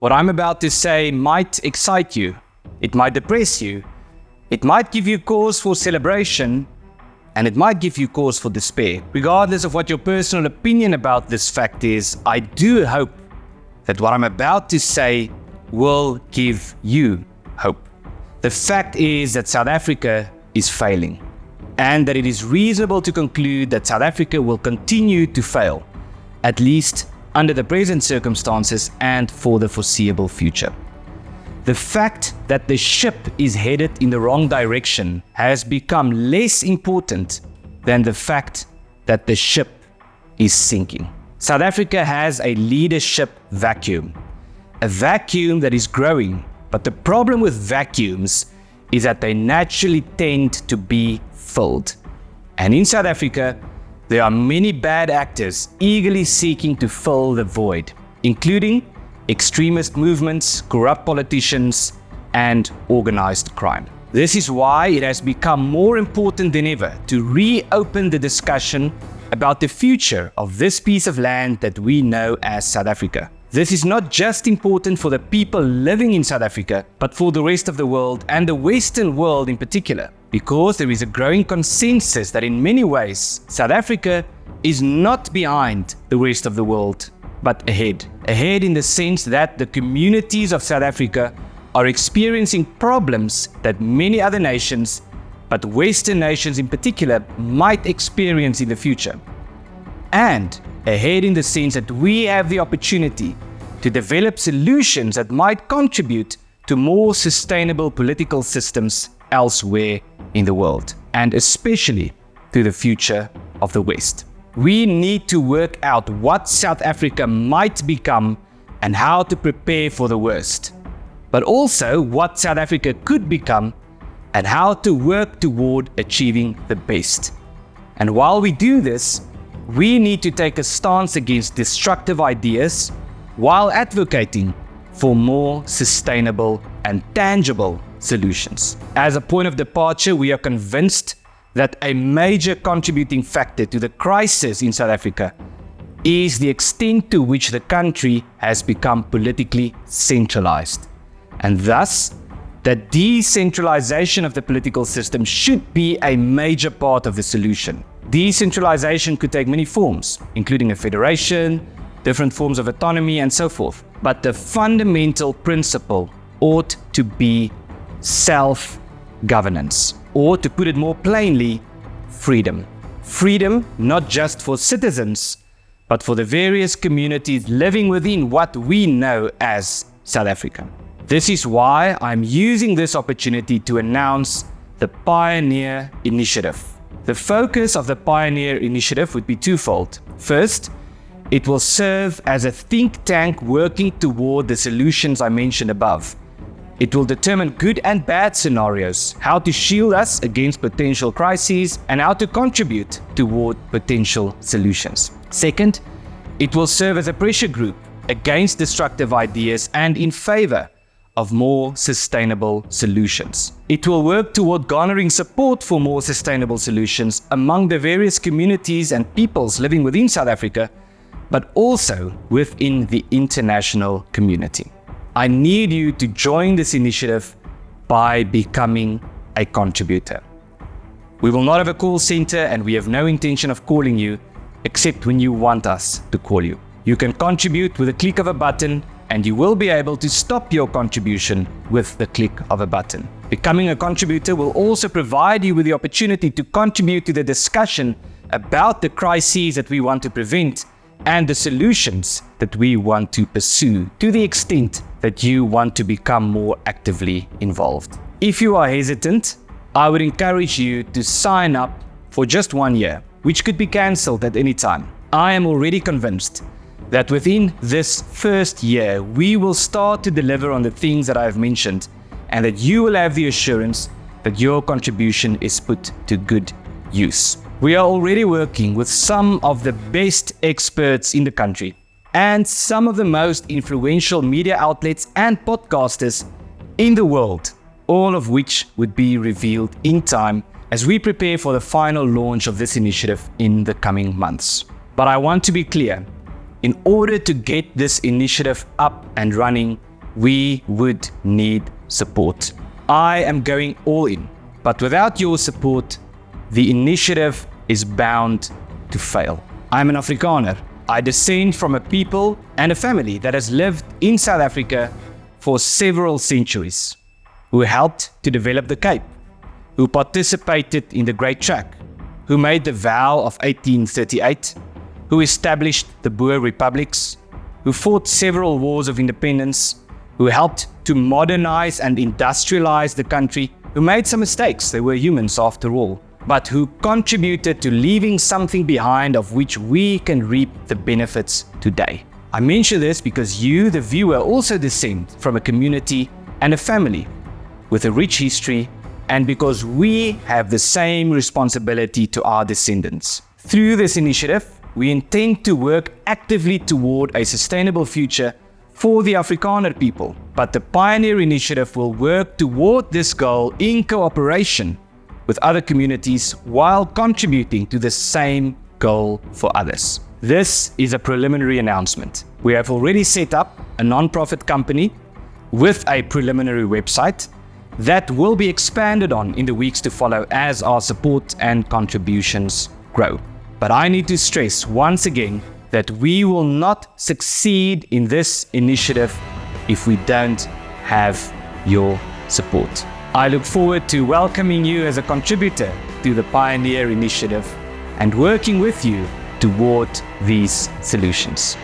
What I'm about to say might excite you, it might depress you, it might give you cause for celebration, and it might give you cause for despair. Regardless of what your personal opinion about this fact is, I do hope that what I'm about to say will give you hope. The fact is that South Africa is failing, and that it is reasonable to conclude that South Africa will continue to fail, at least under the present circumstances and for the foreseeable future. The fact that the ship is headed in the wrong direction has become less important than the fact that the ship is sinking. South Africa has a leadership vacuum, a vacuum that is growing, but the problem with vacuums is that they naturally tend to be filled. And in South Africa, there are many bad actors eagerly seeking to fill the void, including extremist movements, corrupt politicians, and organized crime. This is why it has become more important than ever to reopen the discussion about the future of this piece of land that we know as South Africa. This is not just important for the people living in South Africa, but for the rest of the world and the Western world in particular, because there is a growing consensus that in many ways, South Africa is not behind the rest of the world, but ahead. Ahead in the sense that the communities of South Africa are experiencing problems that many other nations, but Western nations in particular, might experience in the future. And ahead in the sense that we have the opportunity to develop solutions that might contribute to more sustainable political systems elsewhere in the world, and especially to the future of the West. We need to work out what South Africa might become and how to prepare for the worst, but also what South Africa could become and how to work toward achieving the best. And while we do this, we need to take a stance against destructive ideas while advocating for more sustainable and tangible solutions. As a point of departure, we are convinced that a major contributing factor to the crisis in South Africa is the extent to which the country has become politically centralized. And thus, the decentralization of the political system should be a major part of the solution. Decentralization could take many forms, including a federation, different forms of autonomy, and so forth. But the fundamental principle ought to be self-governance, or to put it more plainly, freedom. Freedom not just for citizens, but for the various communities living within what we know as South Africa. This is why I'm using this opportunity to announce the Pioneer Initiative. The focus of the Pioneer Initiative would be twofold. First, it will serve as a think tank working toward the solutions I mentioned above. It will determine good and bad scenarios, how to shield us against potential crises, and how to contribute toward potential solutions. Second, it will serve as a pressure group against destructive ideas and in favor of more sustainable solutions. It will work toward garnering support for more sustainable solutions among the various communities and peoples living within South Africa, but also within the international community. I need you to join this initiative by becoming a contributor. We will not have a call center, and we have no intention of calling you except when you want us to call you. You can contribute with a click of a button, and you will be able to stop your contribution with the click of a button. Becoming a contributor will also provide you with the opportunity to contribute to the discussion about the crises that we want to prevent and the solutions that we want to pursue, to the extent that you want to become more actively involved. If you are hesitant, I would encourage you to sign up for just 1 year, which could be cancelled at any time. I am already convinced that within this first year, we will start to deliver on the things that I have mentioned, and that you will have the assurance that your contribution is put to good use. We are already working with some of the best experts in the country and some of the most influential media outlets and podcasters in the world, all of which would be revealed in time as we prepare for the final launch of this initiative in the coming months. But I want to be clear, in order to get this initiative up and running, we would need support. I am going all in, but without your support, the initiative is bound to fail. I'm an Afrikaner. I descend from a people and a family that has lived in South Africa for several centuries, who helped to develop the Cape, who participated in the Great Track, who made the vow of 1838, who established the Boer republics, who fought several wars of independence, who helped to modernize and industrialize the country, who made some mistakes, they were humans after all, but who contributed to leaving something behind of which we can reap the benefits today. I mention this because you, the viewer, also descend from a community and a family with a rich history, and because we have the same responsibility to our descendants. Through this initiative, we intend to work actively toward a sustainable future for the Afrikaner people, but the Pioneer Initiative will work toward this goal in cooperation with other communities while contributing to the same goal for others. This is a preliminary announcement. We have already set up a non-profit company with a preliminary website that will be expanded on in the weeks to follow as our support and contributions grow. But I need to stress once again that we will not succeed in this initiative if we don't have your support. I look forward to welcoming you as a contributor to the Pioneer Initiative and working with you toward these solutions.